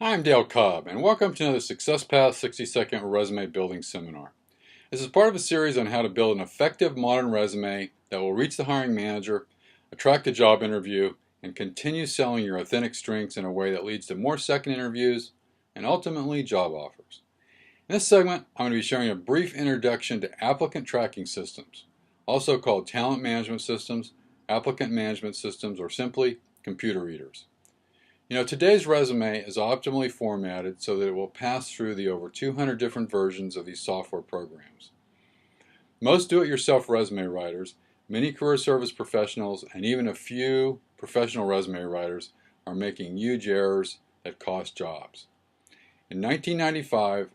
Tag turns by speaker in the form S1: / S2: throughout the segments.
S1: I'm Dale Cobb, and welcome to another Success Path 60-second resume building seminar. This is part of a series on how to build an effective modern resume that will reach the hiring manager, attract a job interview, and continue selling your authentic strengths in a way that leads to more second interviews and ultimately job offers. In this segment, I'm going to be sharing a brief introduction to Applicant Tracking Systems, also called Talent Management Systems, Applicant Management Systems, or simply computer readers. Today's resume is optimally formatted so that it will pass through the over 200 different versions of these software programs. Most do-it-yourself resume writers, many career service professionals, and even a few professional resume writers are making huge errors that cost jobs. In 1995,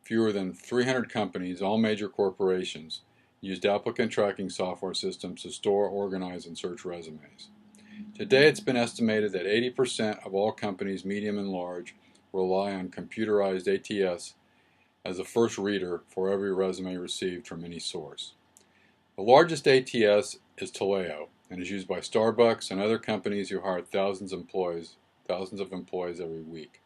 S1: fewer than 300 companies, all major corporations, used applicant tracking software systems to store, organize, and search resumes. Today, it's been estimated that 80% of all companies, medium and large, rely on computerized ATS as the first reader for every resume received from any source. The largest ATS is Taleo and is used by Starbucks and other companies who hire thousands of employees every week.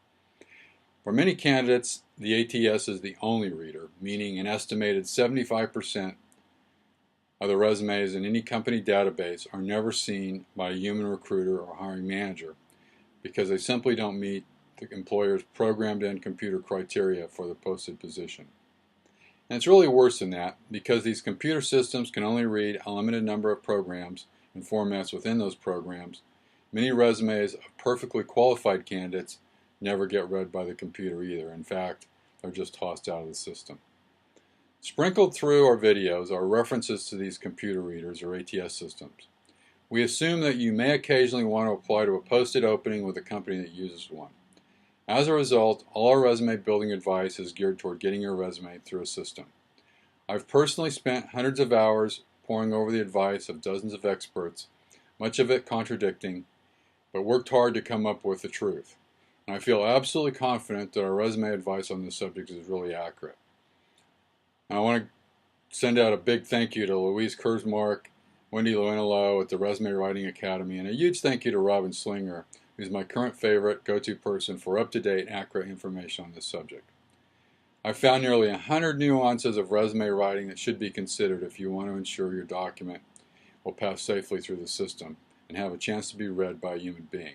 S1: For many candidates, the ATS is the only reader, meaning an estimated 75% of the resumes in any company database are never seen by a human recruiter or hiring manager because they simply don't meet the employer's programmed-in computer criteria for the posted position. And it's really worse than that because these computer systems can only read a limited number of programs and formats within those programs. Many resumes of perfectly qualified candidates never get read by the computer either. In fact, they're just tossed out of the system. Sprinkled through our videos are references to these computer readers or ATS systems. We assume that you may occasionally want to apply to a posted opening with a company that uses one. As a result, all our resume building advice is geared toward getting your resume through a system. I've personally spent hundreds of hours poring over the advice of dozens of experts, much of it contradicting, but worked hard to come up with the truth. And I feel absolutely confident that our resume advice on this subject is really accurate. And I want to send out a big thank you to Louise Kurzmark, Wendy Luinolo at the Resume Writing Academy, and a huge thank you to Robin Slinger, who's my current favorite go-to person for up-to-date, accurate information on this subject. I've found nearly 100 nuances of resume writing that should be considered if you want to ensure your document will pass safely through the system and have a chance to be read by a human being.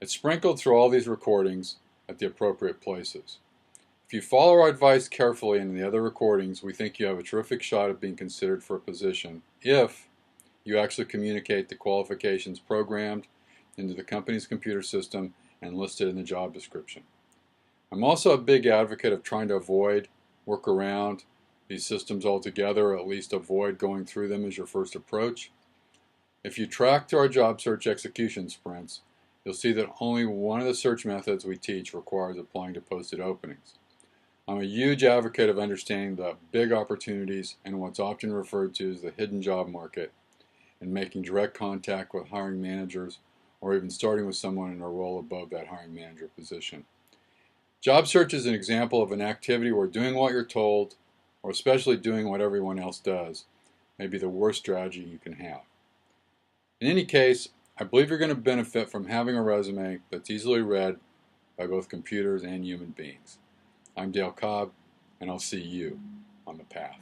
S1: It's sprinkled through all these recordings at the appropriate places. If you follow our advice carefully in the other recordings, we think you have a terrific shot at being considered for a position if you actually communicate the qualifications programmed into the company's computer system and listed in the job description. I'm also a big advocate of trying to work around these systems altogether, or at least avoid going through them as your first approach. If you track through our job search execution sprints, you'll see that only one of the search methods we teach requires applying to posted openings. I'm a huge advocate of understanding the big opportunities and what's often referred to as the hidden job market and making direct contact with hiring managers or even starting with someone in a role above that hiring manager position. Job search is an example of an activity where doing what you're told, or especially doing what everyone else does, may be the worst strategy you can have. In any case, I believe you're going to benefit from having a resume that's easily read by both computers and human beings. I'm Dale Cobb, and I'll see you on the path.